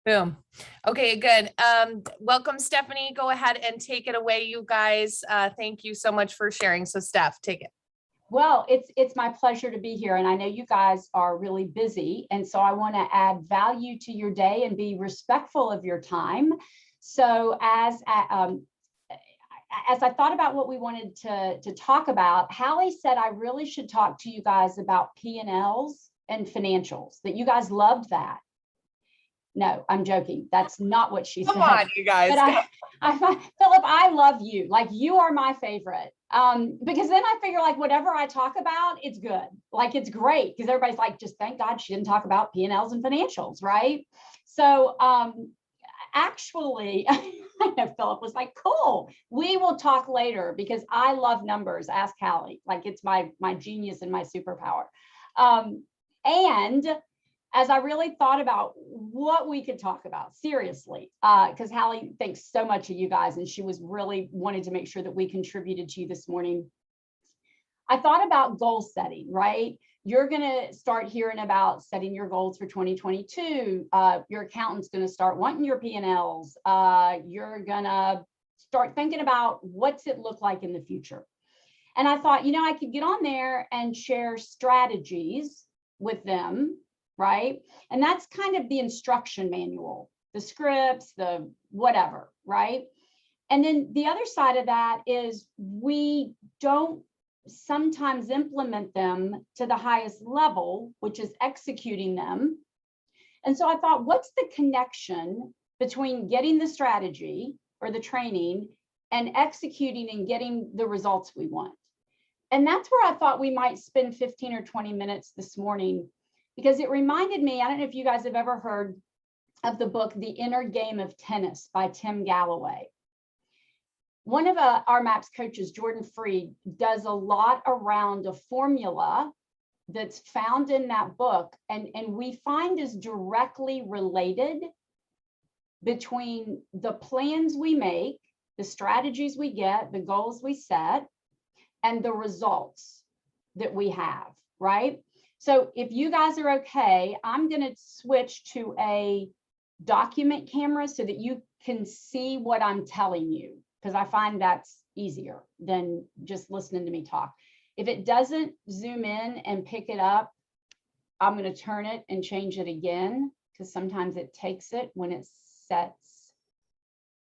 Boom. Okay, good. Welcome, Stefanie. Go ahead and take it away, you guys. Thank you so much for sharing. So Steph, take it. Well, it's my pleasure to be here. And I know you guys are really busy. And so I want to add value to your day and be respectful of your time. So as I thought about what we wanted to talk about, Hallie said I really should talk to you guys about P&Ls and financials, that you guys loved that. No, I'm joking. That's not what she said. Come on, you guys. But Philip, I love you. Like, you are my favorite. Because then I figure, like, whatever I talk about, it's good. Like, it's great, because everybody's like, just thank God she didn't talk about P&Ls and financials, right? So actually, I know Philip was like, cool, we will talk later, because I love numbers. Ask Hallie. Like, it's my genius and my superpower. And as I really thought about what we could talk about, seriously, because Hallie thinks so much of you guys, and she was really wanting to make sure that we contributed to you this morning. I thought about goal setting, right? You're going to start hearing about setting your goals for 2022. Your accountant's going to start wanting your P&Ls. You're going to start thinking about what's it look like in the future. And I thought, you know, I could get on there and share strategies with them, right? And that's kind of the instruction manual, the scripts, the whatever, right? And then the other side of that is we don't sometimes implement them to the highest level, which is executing them. And so I thought, what's the connection between getting the strategy or the training and executing and getting the results we want? And that's where I thought we might spend 15 or 20 minutes this morning, because it reminded me, I don't know if you guys have ever heard of the book, The Inner Game of Tennis by Tim Galloway. One of our MAPS coaches, Jordan Freed, does a lot around a formula that's found in that book, and we find is directly related between the plans we make, the strategies we get, the goals we set, and the results that we have, right? So if you guys are okay, I'm going to switch to a document camera so that you can see what I'm telling you, because I find that's easier than just listening to me talk. If it doesn't zoom in and pick it up, I'm going to turn it and change it again, because sometimes it takes it when it sets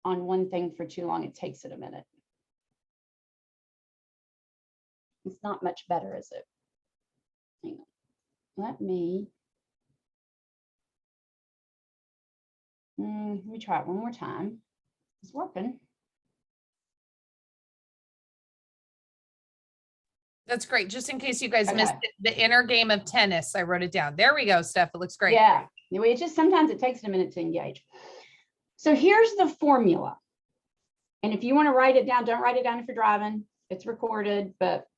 on one thing for too long, it takes it a minute. It's not much better, is it? Hang on. Let me try it one more time. It's working. That's great. Just in case you guys missed it, The Inner Game of Tennis. I wrote it down. There we go, Steph. It looks great. Yeah. It just sometimes it takes a minute to engage. So here's the formula. And if you want to write it down, don't write it down if you're driving. It's recorded, but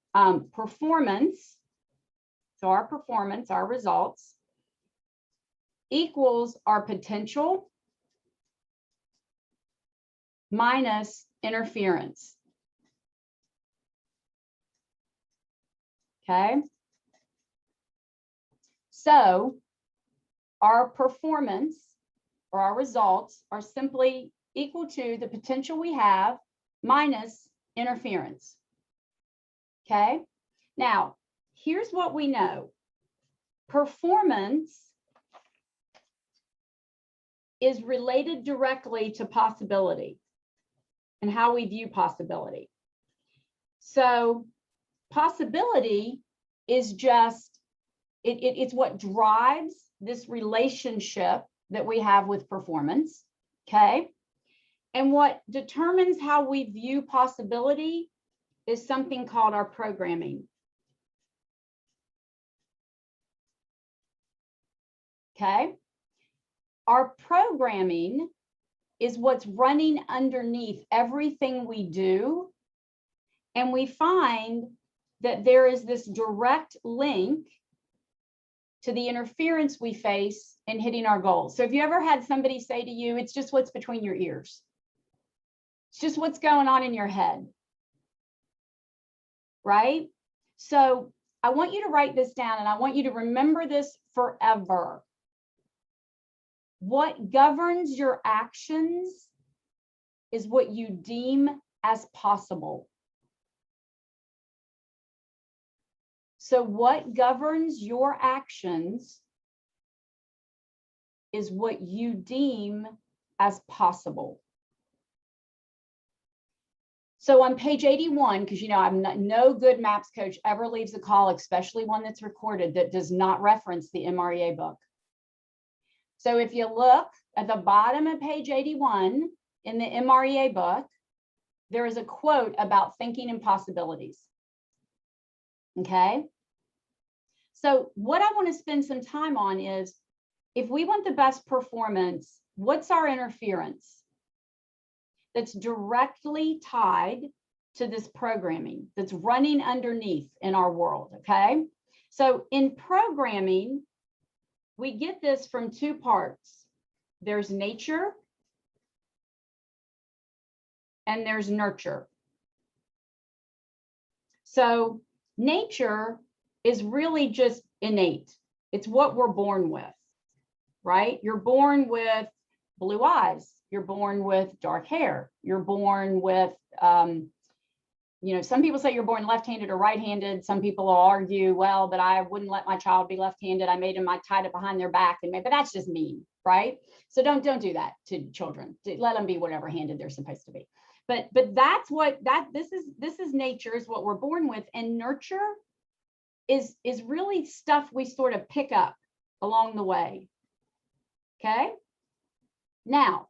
performance. So our performance, our results, equals our potential minus interference. Okay. So our performance or our results are simply equal to the potential we have minus interference. Okay. Now, here's what we know. Performance is related directly to possibility and how we view possibility. So possibility is just, it's what drives this relationship that we have with performance, okay? And what determines how we view possibility is something called our programming. Okay. Our programming is what's running underneath everything we do. And we find that there is this direct link to the interference we face in hitting our goals. So have you ever had somebody say to you, it's just what's between your ears? It's just what's going on in your head, right? So I want you to write this down, and I want you to remember this forever. What governs your actions is what you deem as possible. So what governs your actions is what you deem as possible. So on page 81, because I'm not, no good MAPS coach ever leaves a call, especially one that's recorded, that does not reference the MREA book. So if you look at the bottom of page 81 in the MREA book, there is a quote about thinking in possibilities. Okay. So what I want to spend some time on is, if we want the best performance, what's our interference that's directly tied to this programming that's running underneath in our world? Okay. So in programming, we get this from two parts. There's nature and there's nurture. So nature is really just innate. It's what we're born with, right? You're born with blue eyes. You're born with dark hair. You're born with, some people say you're born left-handed or right-handed. Some people will argue, well, but I wouldn't let my child be left-handed. I made them, I tied it behind their back, but that's just mean, right? So don't do that to children. Let them be whatever handed they're supposed to be. But that's what this is nature, is what we're born with, and nurture is really stuff we sort of pick up along the way. Okay. Now,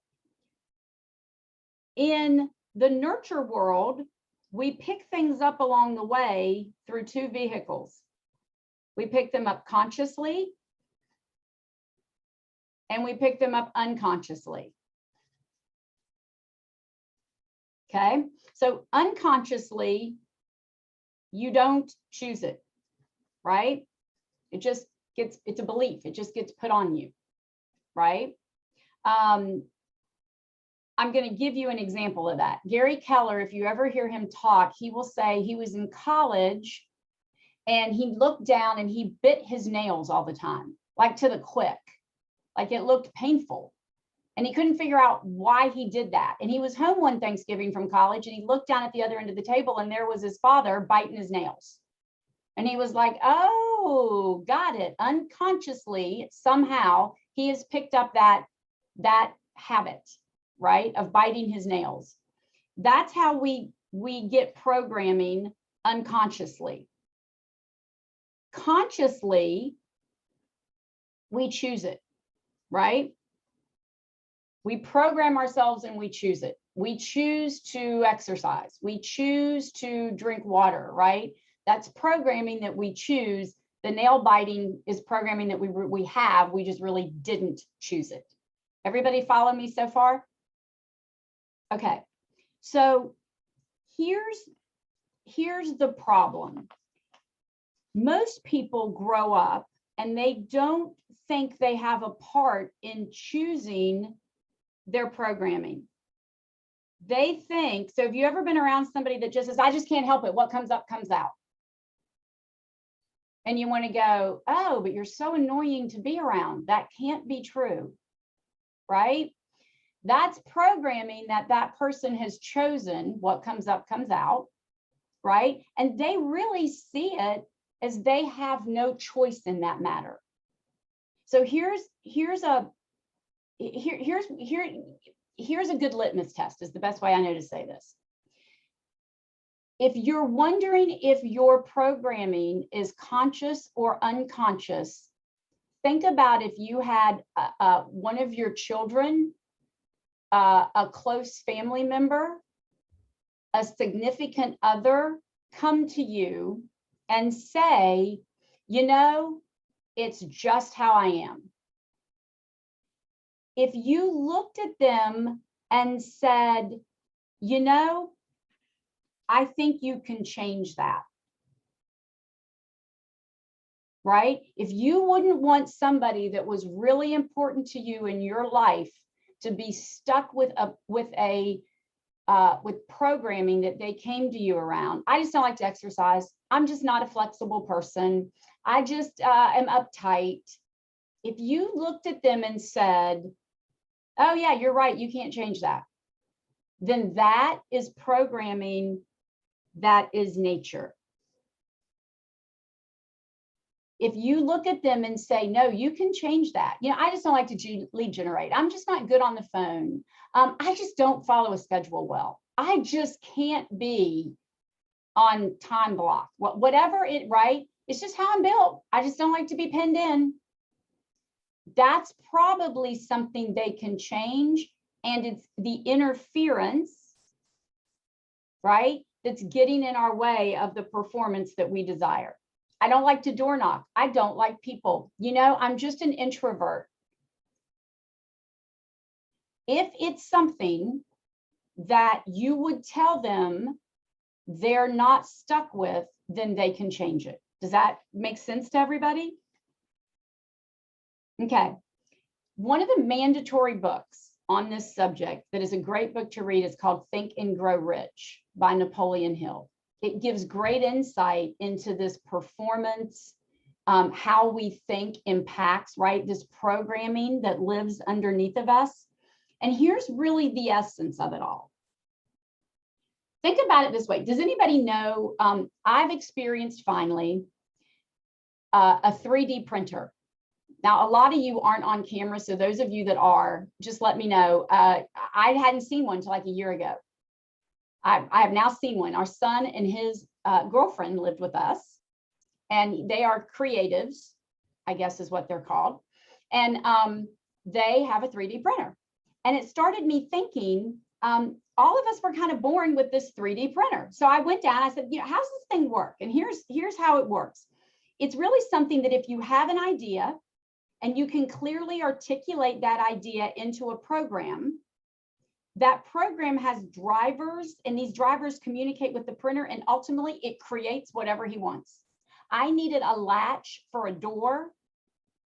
in the nurture world, we pick things up along the way through two vehicles. We pick them up consciously and we pick them up unconsciously. Okay. So unconsciously, you don't choose it, right? It's a belief. It just gets put on you, right? I'm going to give you an example of that. Gary Keller, if you ever hear him talk, he will say he was in college and he looked down and he bit his nails all the time, like to the quick, like it looked painful. And he couldn't figure out why he did that. And he was home one Thanksgiving from college and he looked down at the other end of the table and there was his father biting his nails. And he was like, oh, got it. Unconsciously, somehow he has picked up that habit, right, of biting his nails. That's how we get programming unconsciously. Consciously, we choose it, right? We program ourselves and we choose it. We choose to exercise. We choose to drink water, right? That's programming that we choose. The nail biting is programming that we have. We just really didn't choose it. Everybody follow me so far? Okay, so here's the problem. Most people grow up and they don't think they have a part in choosing their programming. They think, so have you ever been around somebody that just says, I just can't help it, what comes up comes out? And you want to go, oh, but you're so annoying to be around. That can't be true, right? That's programming that person has chosen. What comes up comes out, right? And they really see it as they have no choice in that matter. So here's a good litmus test, is the best way I know to say this. If you're wondering if your programming is conscious or unconscious, think about if you had one of your children, a close family member, a significant other come to you and say, it's just how I am. If you looked at them and said, I think you can change that, right? If you wouldn't want somebody that was really important to you in your life to be stuck with programming that they came to you around. I just don't like to exercise. I'm just not a flexible person. I just am uptight. If you looked at them and said, oh yeah, you're right, you can't change that, then that is programming, that is nature. If you look at them and say, no, you can change that. You know, I just don't like to lead generate. I'm just not good on the phone. I just don't follow a schedule well. I just can't be on time block. Whatever it, right? It's just how I'm built. I just don't like to be pinned in. That's probably something they can change. And it's the interference, right, that's getting in our way of the performance that we desire. I don't like to door knock. I don't like people. You know, I'm just an introvert. If it's something that you would tell them they're not stuck with, then they can change it. Does that make sense to everybody? Okay. One of the mandatory books on this subject that is a great book to read is called Think and Grow Rich by Napoleon Hill. It gives great insight into this performance, how we think impacts, right? This programming that lives underneath of us. And here's really the essence of it all. Think about it this way. Does anybody know, I've experienced finally a 3D printer. Now, a lot of you aren't on camera, so those of you that are, just let me know. I hadn't seen one until like a year ago. I have now seen one. Our son and his girlfriend lived with us, and they are creatives, I guess is what they're called. And they have a 3D printer. And it started me thinking, all of us were kind of born with this 3D printer. So I went down, I said, you know, how's this thing work? And here's how it works. It's really something that if you have an idea and you can clearly articulate that idea into a program, that program has drivers, and these drivers communicate with the printer, and ultimately it creates whatever he wants. I needed a latch for a door,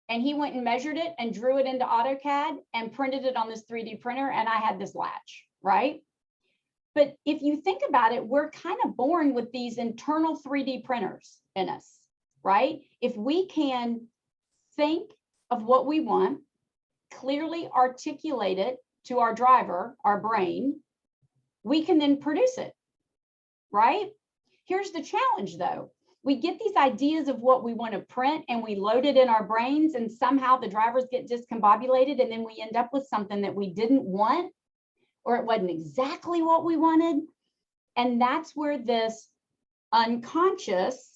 and he went and measured it and drew it into AutoCAD and printed it on this 3D printer, and I had this latch, right? But if you think about it, we're kind of born with these internal 3D printers in us, right? If we can think of what we want, clearly articulate it to our driver, our brain, we can then produce it, right? Here's the challenge though. We get these ideas of what we want to print and we load it in our brains, and somehow the drivers get discombobulated, and then we end up with something that we didn't want, or it wasn't exactly what we wanted. And that's where this unconscious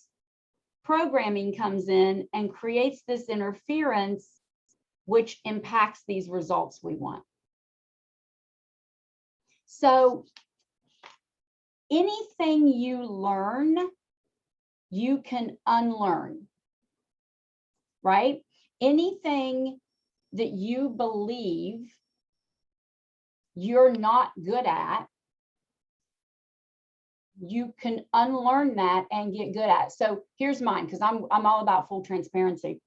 programming comes in and creates this interference, which impacts these results we want. So anything you learn, you can unlearn, right? Anything that you believe you're not good at, you can unlearn that and get good at. So here's mine, because I'm all about full transparency.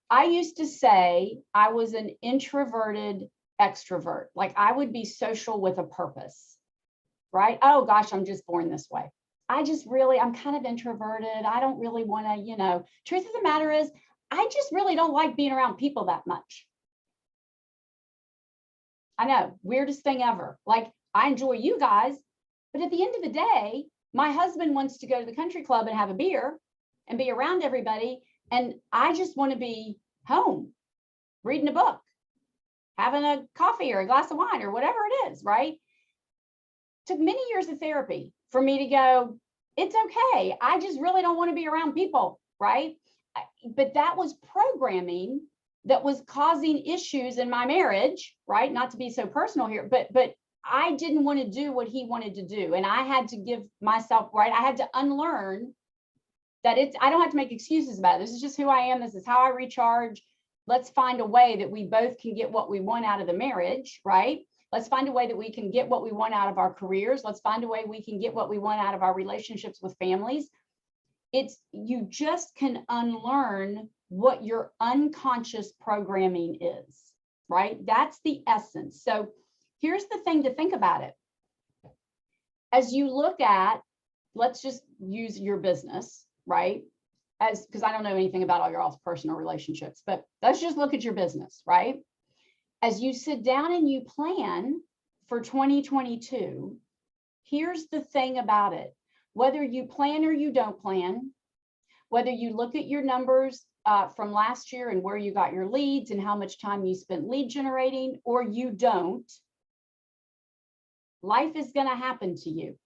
I used to say I was an introverted extrovert. Like I would be social with a purpose, right? Oh gosh, I'm just born this way. I'm kind of introverted. I don't really want to, you know, truth of the matter is, I just really don't like being around people that much. I know, weirdest thing ever. Like I enjoy you guys, but at the end of the day, my husband wants to go to the country club and have a beer and be around everybody. And I just want to be home, reading a book, having a coffee or a glass of wine or whatever it is, right? Took many years of therapy for me to go, it's okay. I just really don't want to be around people, right? But that was programming that was causing issues in my marriage, right? Not to be so personal here, but I didn't want to do what he wanted to do. And I had to give myself, right? I had to unlearn that I don't have to make excuses about it. This is just who I am. This is how I recharge. Let's find a way that we both can get what we want out of the marriage, right? Let's find a way that we can get what we want out of our careers. Let's find a way we can get what we want out of our relationships with families. You just can unlearn what your unconscious programming is, right? That's the essence. So here's the thing to think about it. As you look at, let's just use your business, right? Because I don't know anything about all your all's personal relationships, but let's just look at your business, right? as you sit down and you plan for 2022, here's the thing about it. Whether you plan or you don't plan, whether you look at your numbers from last year and where you got your leads and how much time you spent lead generating, or you don't, life is going to happen to you.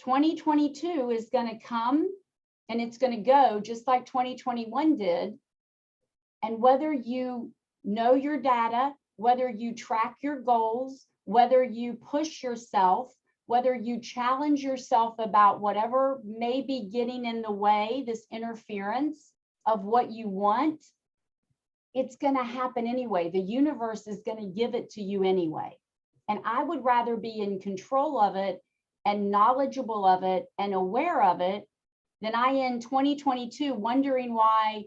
2022 is going to come and it's going to go just like 2021 did. And whether you know your data, whether you track your goals, whether you push yourself, whether you challenge yourself about whatever may be getting in the way, this interference of what you want, it's going to happen anyway. The universe is going to give it to you anyway. And I would rather be in control of it and knowledgeable of it and aware of it than I in 2022 wondering why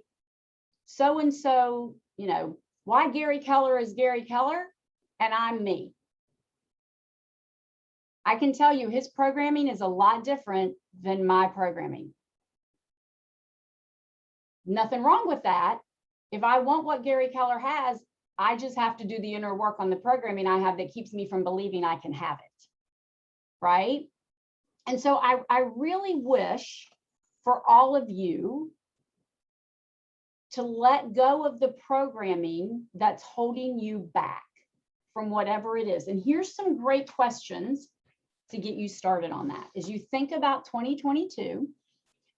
so-and-so, why Gary Keller is Gary Keller and I'm me. I can tell you his programming is a lot different than my programming. Nothing wrong with that. If I want what Gary Keller has, I just have to do the inner work on the programming I have that keeps me from believing I can have it, right? And so I really wish for all of you to let go of the programming that's holding you back from whatever it is. And here's some great questions to get you started on that. As you think about 2022,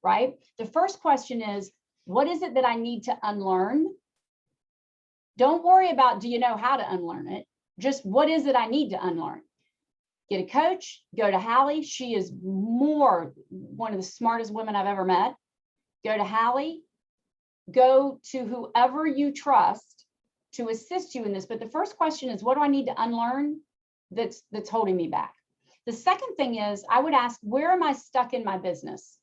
right? The first question is, what is it that I need to unlearn? Don't worry about, do you know how to unlearn it? Just what is it I need to unlearn? Get a coach, go to Hallie. She is one of the smartest women I've ever met. Go to Hallie, go to whoever you trust to assist you in this. But the first question is, what do I need to unlearn that's holding me back? The second thing is, I would ask, where am I stuck in my business?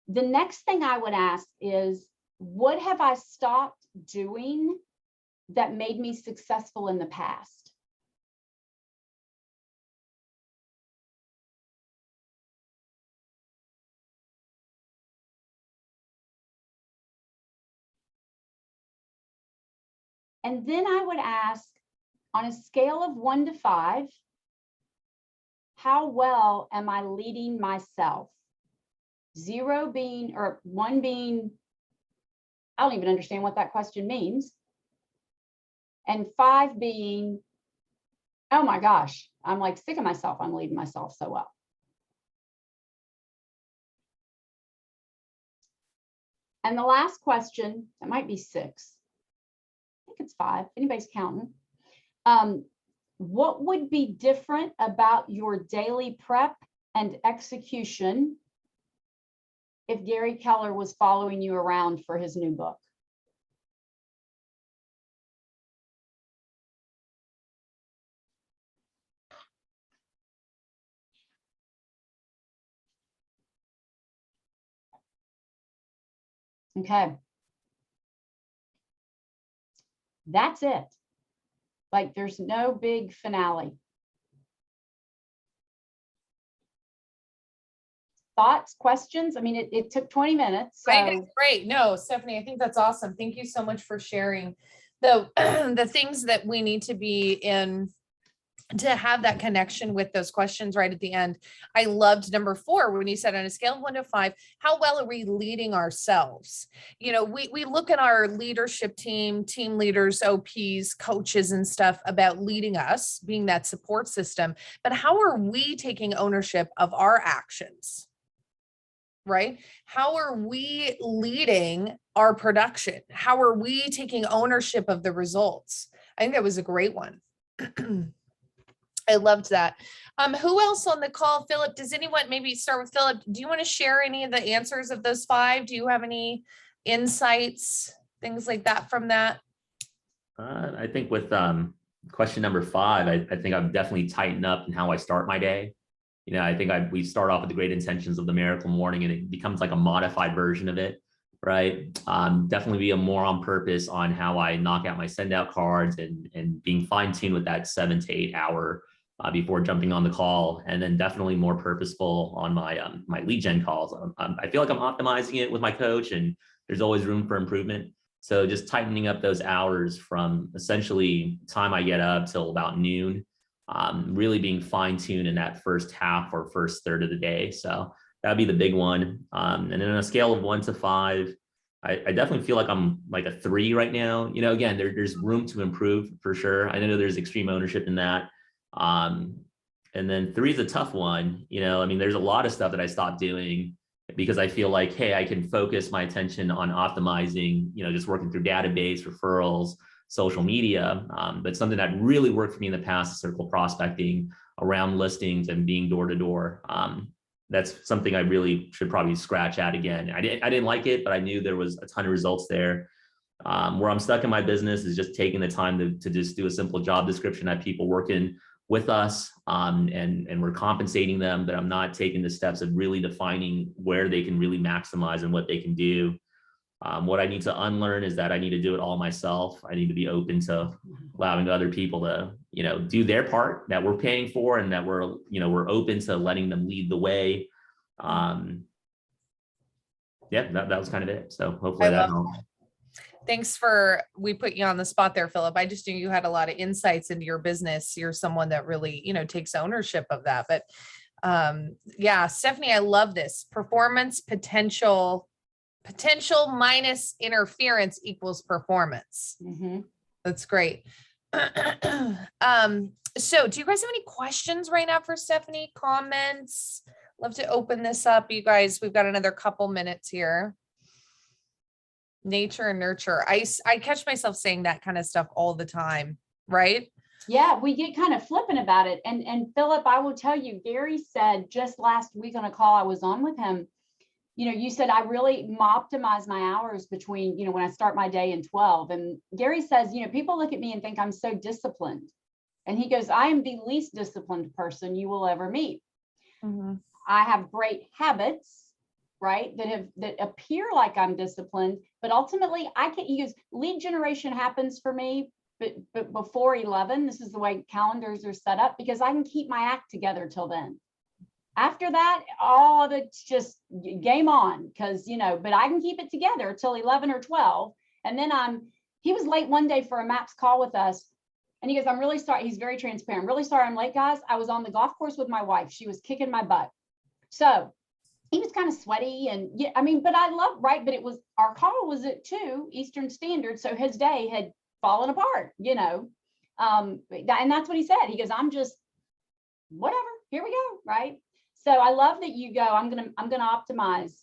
The next thing I would ask is, what have I stopped doing that made me successful in the past? And then I would ask, on a scale of 1 to 5, how well am I leading myself? 0 being, or 1 being, I don't even understand what that question means. And 5 being, oh my gosh, I'm like sick of myself. I'm leading myself so well. And the last question, that might be 6. I think it's 5. Anybody's counting. What would be different about your daily prep and execution if Gary Keller was following you around for his new book? Okay. That's it. Like, there's no big finale. Thoughts, questions? I mean, it took 20 minutes. So. Great. No, Stefanie, I think that's awesome. Thank you so much for sharing the things that we need to be in to have that connection with those questions right at the end. I loved number 4, when you said on a scale of 1 to 5, how well are we leading ourselves? We look at our leadership team leaders, OPs, coaches and stuff about leading us, being that support system, but how are we taking ownership of our actions? Right? How are we leading our production? How are we taking ownership of the results? I think that was a great one. I loved that. Who else on the call? Philip, does anyone, maybe start with Philip? Do you want to share any of the answers of those 5? Do you have any insights, things like that from that? I think with question number 5, I think I've definitely tightened up in how I start my day. I think we start off with the great intentions of the miracle morning, and it becomes like a modified version of it, right? Definitely be a more on purpose on how I knock out my send out cards and being fine tuned with that 7 to 8 hour before jumping on the call, and then definitely more purposeful on my my lead gen calls. I feel like I'm optimizing it with my coach, and there's always room for improvement. So just tightening up those hours from essentially time I get up till about noon, really being fine-tuned in that first half or first third of the day. So that'd be the big one. And then on a scale of 1 to 5, I definitely feel like I'm like a 3 right now. You know, again, there's room to improve for sure. I know there's extreme ownership in that. And then 3 is a tough one. You know, I mean, there's a lot of stuff that I stopped doing because I feel like, hey, I can focus my attention on optimizing, you know, just working through database, referrals, social media. But something that really worked for me in the past is circle prospecting around listings and being door to door. That's something I really should probably scratch at again. I didn't like it, but I knew there was a ton of results there. Where I'm stuck in my business is just taking the time to just do a simple job description. I have people working with us, and we're compensating them, but I'm not taking the steps of really defining where they can really maximize and what they can do. What I need to unlearn is that I need to do it all myself. I need to be open to allowing other people to, you know, do their part that we're paying for, and that we're open to letting them lead the way. Yeah, that was kind of it. So hopefully that helps. Thanks we put you on the spot there, Philip. I just knew you had a lot of insights into your business. You're someone that really, you know, takes ownership of that. But yeah, Stefanie, I love this. Performance potential minus interference equals performance. Mm-hmm. That's great. So do you guys have any questions right now for Stefanie? Comments? Love to open this up, you guys. We've got another couple minutes here. Nature and nurture. I catch myself saying that kind of stuff all the time, right? Yeah, we get kind of flippant about it. And Philip, I will tell you, Gary said just last week on a call I was on with him, you know, you said I really optimize my hours between, you know, when I start my day and 12. And Gary says, you know, people look at me and think I'm so disciplined. And he goes, I am the least disciplined person you will ever meet. Mm-hmm. I have great habits, right, that appear like I'm disciplined, but ultimately he goes, lead generation happens for me, but before 11, this is the way calendars are set up, because I can keep my act together till then. After that, all of it's just game on, because, you know, but I can keep it together till 11 or 12. And then he was late one day for a MAPS call with us. And he goes, I'm really sorry. He's very transparent. Really sorry I'm late, guys. I was on the golf course with my wife. She was kicking my butt. So he was kind of sweaty, and yeah, I mean, but I love, right. But our call was at 2 Eastern Standard. So his day had fallen apart, you know. And that's what he said. He goes, I'm just, whatever, here we go. Right. So I love that you go, I'm going to optimize,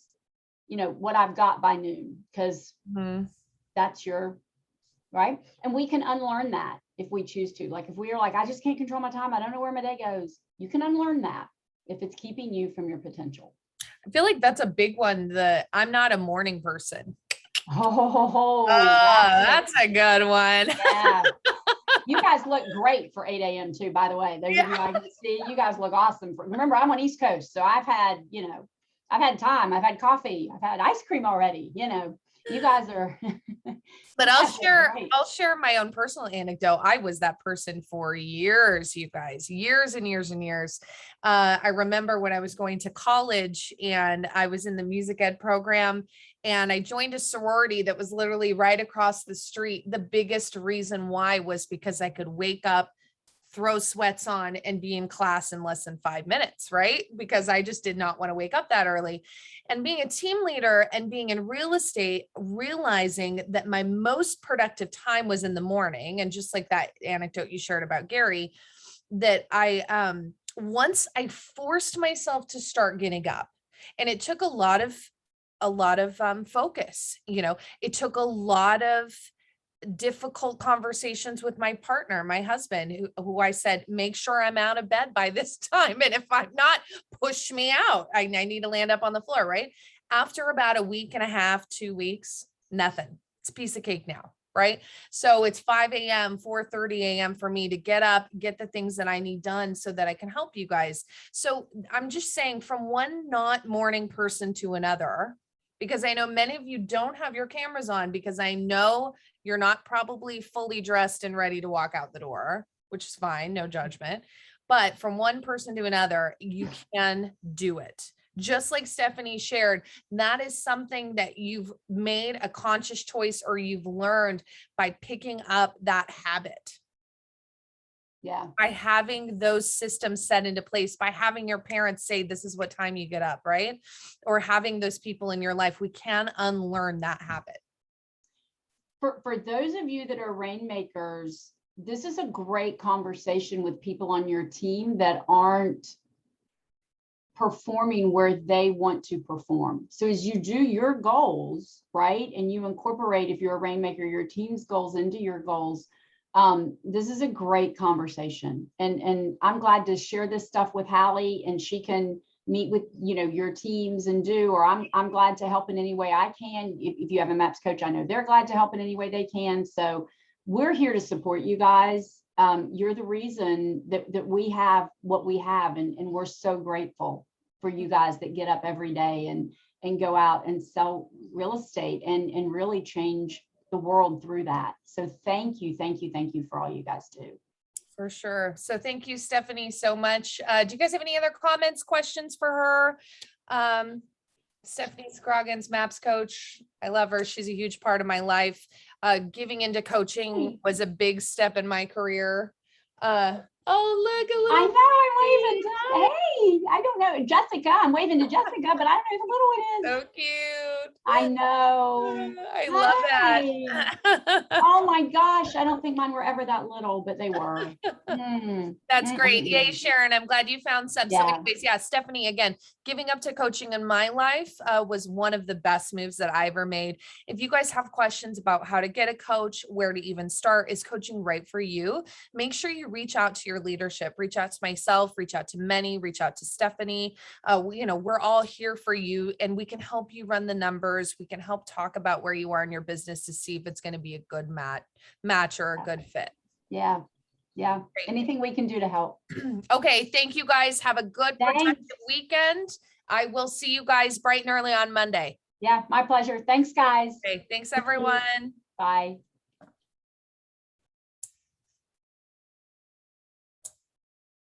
you know, what I've got by noon, because that's your, right. And we can unlearn that if we choose to. Like if we are like, I just can't control my time, I don't know where my day goes. You can unlearn that if it's keeping you from your potential. I feel like that's a big one. I'm not a morning person. Oh, that's a good one. Yeah. You guys look great for 8 a.m. too, by the way. Those of you I can see, you guys look awesome. Remember, I'm on East Coast, so I've had time, I've had coffee, I've had ice cream already, you know. You guys are but I'll share my own personal anecdote. I was that person for years, you guys, years and years and years. I remember when I was going to college and I was in the music ed program, and I joined a sorority that was literally right across the street. The biggest reason why was because I could wake up, throw sweats on, and be in class in less than 5 minutes, right? Because I just did not want to wake up that early. And being a team leader and being in real estate, realizing that my most productive time was in the morning. And just like that anecdote you shared about Gary, that once I forced myself to start getting up, and it took a lot of focus, you know, it took a lot of difficult conversations with my partner, my husband, who I said, make sure I'm out of bed by this time. And if I'm not, push me out. I need to land up on the floor, right? After about a week and a half, 2 weeks, nothing. It's a piece of cake now, right? So it's 5 a.m., 4:30 a.m. for me to get up, get the things that I need done so that I can help you guys. So I'm just saying, from one not morning person to another, because I know many of you don't have your cameras on, because I know you're not probably fully dressed and ready to walk out the door, which is fine, no judgment. but from one person to another, you can do it. Just like Stefanie shared, that is something that you've made a conscious choice or you've learned by picking up that habit. Yeah. By having those systems set into place, by having your parents say, this is what time you get up, right? Or having those people in your life, we can unlearn that habit. For those of you that are rainmakers, this is a great conversation with people on your team that aren't performing where they want to perform. So as you do your goals, right, and you incorporate, if you're a rainmaker, your team's goals into your goals, this is a great conversation. And I'm glad to share this stuff with Hallie, and she can meet with, you know, your teams and do, or I'm glad to help in any way I can. If you have a MAPS coach, I know they're glad to help in any way they can. So we're here to support you guys. You're the reason that we have what we have, and we're so grateful for you guys that get up every day and go out and sell real estate and really change the world through that. So thank you for all you guys do. For sure. So thank you, Stefanie, so much. Do you guys have any other comments, questions for her? Stefanie Scroggins, MAPS coach. I love her. She's a huge part of my life. Giving into coaching was a big step in my career. Oh, look, a little. I know, I'm waving to, hey, I don't know, Jessica, I'm waving to Jessica, but I don't know who the little one is. So cute. I know. I love Hey. that. Oh my gosh, I don't think mine were ever that little, but they were. That's great. Yay, Sharon. I'm glad you found some. So Yeah. anyways, yeah, Stefanie, again, giving up to coaching in my life was one of the best moves that I ever made. If you guys have questions about how to get a coach, where to even start, is coaching right for you? Make sure you reach out to your leadership, reach out to myself, reach out to Many, reach out to Stefanie. You know, we're all here for you, and we can help you run the numbers. We can help talk about where you are in your business to see if it's going to be a good match or a good fit. Yeah. Yeah. Great. Anything we can do to help. Okay. Thank you guys. Have a good productive weekend. I will see you guys bright and early on Monday. Yeah, my pleasure. Thanks, guys. Okay. Thanks, everyone. Bye.